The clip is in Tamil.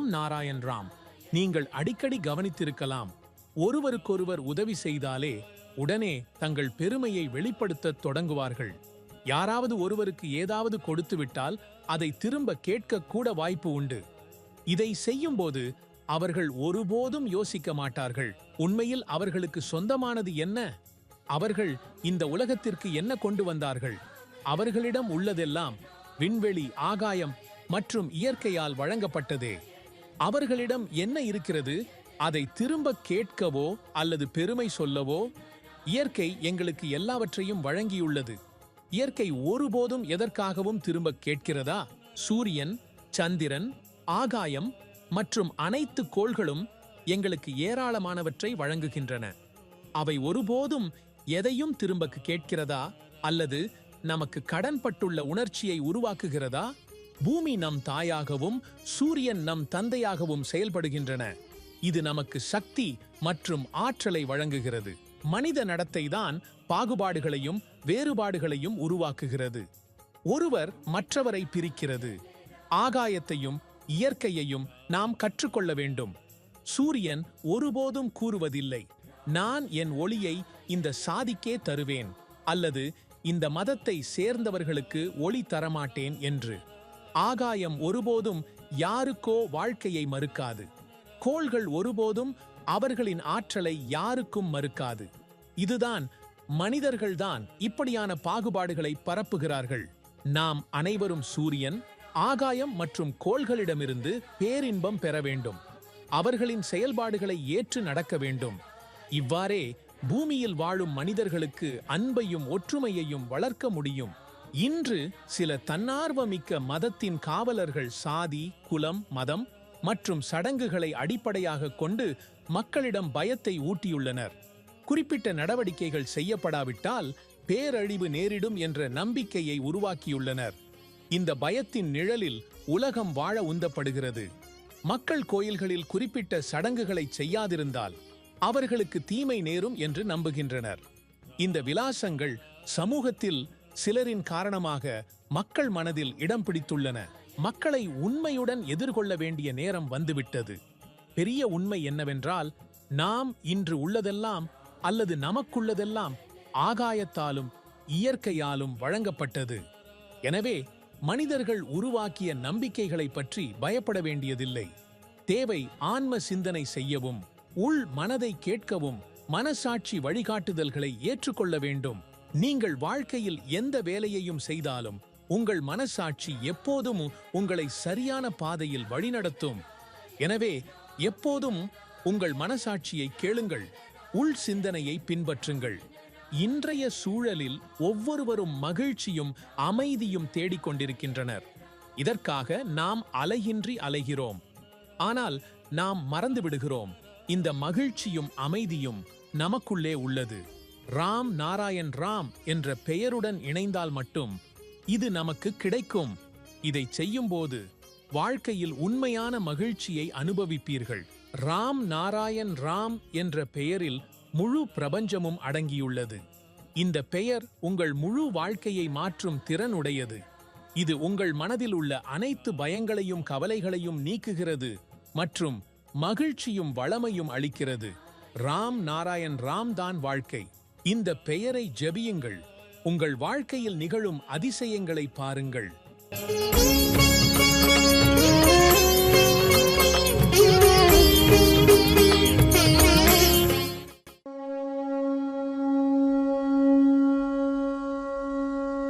ராம் நாராயண் ராம். நீங்கள் அடிக்கடி கவனித்திருக்கலாம், ஒருவருக்கொருவர் உதவி செய்தாலே உடனே தங்கள் பெருமையை வெளிப்படுத்தத் தொடங்குவார்கள். யாராவது ஒருவருக்கு ஏதாவது கொடுத்துவிட்டால் அதை திரும்ப கேட்க கூட வாய்ப்பு உண்டு. இதை செய்யும்போது அவர்கள் ஒருபோதும் யோசிக்க மாட்டார்கள், உண்மையில் அவர்களுக்கு சொந்தமானது என்ன, அவர்கள் இந்த உலகத்திற்கு என்ன கொண்டு வந்தார்கள். அவர்களிடம் உள்ளதெல்லாம் விண்வெளி, ஆகாயம் மற்றும் இயற்கையால் வழங்கப்பட்டதே. அவர்களிடம் என்ன இருக்கிறது, அதை திரும்ப கேட்கவோ அல்லது பெருமை சொல்லவோ? இயற்கை எங்களுக்கு எல்லாவற்றையும் வழங்கியுள்ளது. இயற்கை ஒருபோதும் எதற்காகவும் திரும்ப கேட்கிறதா? சூரியன், சந்திரன், ஆகாயம் மற்றும் அனைத்து கோள்களும் எங்களுக்கு ஏராளமானவற்றை வழங்குகின்றன. அவை ஒருபோதும் எதையும் திரும்ப கேட்கிறதா அல்லது நமக்கு கடன்பட்டுள்ள உணர்ச்சியை உருவாக்குகிறதா? பூமி நம் தாயாகவும் சூரியன் நம் தந்தையாகவும் செயல்படுகின்றன. இது நமக்கு சக்தி மற்றும் ஆற்றலை வழங்குகிறது. மனித நடத்தைதான் பாகுபாடுகளையும் வேறுபாடுகளையும் உருவாக்குகிறது. ஒருவர் மற்றவரை பிரிக்கிறது. ஆகாயத்தையும் இயற்கையையும் நாம் கற்றுக்கொள்ள வேண்டும். சூரியன் ஒருபோதும் கூறுவதில்லை, நான் என் ஒளியை இந்த சாதிக்கே தருவேன் அல்லது இந்த மதத்தை சேர்ந்தவர்களுக்கு ஒளி தரமாட்டேன் என்று. ஆகாயம் ஒருபோதும் யாருக்கோ வாழ்க்கையை மறுக்காது. கோள்கள் ஒருபோதும் அவர்களின் ஆற்றலை யாருக்கும் மறுக்காது. இதுதான், மனிதர்கள்தான் இப்படியான பாகுபாடுகளை பரப்புகிறார்கள். நாம் அனைவரும் சூரியன், ஆகாயம் மற்றும் கோள்களிடமிருந்து பேரின்பம் பெற வேண்டும். அவர்களின் செயல்பாடுகளை ஏற்று நடக்க வேண்டும். இவ்வாறே பூமியில் வாழும் மனிதர்களுக்கு அன்பையும் ஒற்றுமையையும் வளர்க்க முடியும். இன்று சில தன்னார்வமிக்க மதத்தின் காவலர்கள் சாதி, குலம், மதம் மற்றும் சடங்குகளை அடிப்படையாக கொண்டு மக்களிடம் பயத்தை ஊட்டியுள்ளனர். குறிப்பிட்ட நடவடிக்கைகள் செய்யப்படாவிட்டால் பேரழிவு நேரிடும் என்ற நம்பிக்கையை உருவாக்கியுள்ளனர். இந்த பயத்தின் நிழலில் உலகம் வாழ உந்தப்படுகிறது. மக்கள் கோயில்களில் குறிப்பிட்ட சடங்குகளை செய்யாதிருந்தால் அவர்களுக்கு தீமை நேரும் என்று நம்புகின்றனர். இந்த விலாசங்கள் சமூகத்தில் சிலரின் காரணமாக மக்கள் மனதில் இடம் பிடித்துள்ளன. மக்களை உண்மையுடன் எதிர்கொள்ள வேண்டிய நேரம் வந்துவிட்டது. பெரிய உண்மை என்னவென்றால், நாம் இன்று உள்ளதெல்லாம் அல்லது நமக்குள்ளதெல்லாம் ஆகாயத்தாலும் இயற்கையாலும் வழங்கப்பட்டது. எனவே மனிதர்கள் உருவாக்கிய நம்பிக்கைகளை பற்றி பயப்பட வேண்டியதில்லை. தேவை ஆன்ம சிந்தனை செய்யவும், உள் மனதை கேட்கவும், மனசாட்சி வழிகாட்டுதல்களை ஏற்றுக்கொள்ள வேண்டும். நீங்கள் வாழ்க்கையில் எந்த வேலையையும் செய்தாலும் உங்கள் மனசாட்சி எப்போதும் உங்களை சரியான பாதையில் வழிநடத்தும். எனவே எப்போதும் உங்கள் மனசாட்சியை கேளுங்கள், உள் சிந்தனையை பின்பற்றுங்கள். இன்றைய சூழலில் ஒவ்வொருவரும் மகிழ்ச்சியும் அமைதியும் தேடிக்கொண்டிருக்கின்றனர். இதற்காக நாம் அலையின்றி அலைகிறோம். ஆனால் நாம் மறந்துவிடுகிறோம், இந்த மகிழ்ச்சியும் அமைதியும் நமக்குள்ளே உள்ளது. ராம் நாராயண் ராம் என்ற பெயருடன் இணைந்தால் மட்டும் இது நமக்கு கிடைக்கும். இதை செய்யும்போது வாழ்க்கையில் உண்மையான மகிழ்ச்சியை அனுபவிப்பீர்கள். ராம் நாராயண் ராம் என்ற பெயரில் முழு பிரபஞ்சமும் அடங்கியுள்ளது. இந்த பெயர் உங்கள் முழு வாழ்க்கையை மாற்றும் திறன் உடையது. இது உங்கள் மனதில் உள்ள அனைத்து பயங்களையும் கவலைகளையும் நீக்குகிறது மற்றும் மகிழ்ச்சியும் வளமையும் அளிக்கிறது. ராம் நாராயண் ராம் தான் வாழ்க்கை. இந்த பெயரை ஜெபியுங்கள். உங்கள் வாழ்க்கையில் நிகழும் அதிசயங்களை பாருங்கள்.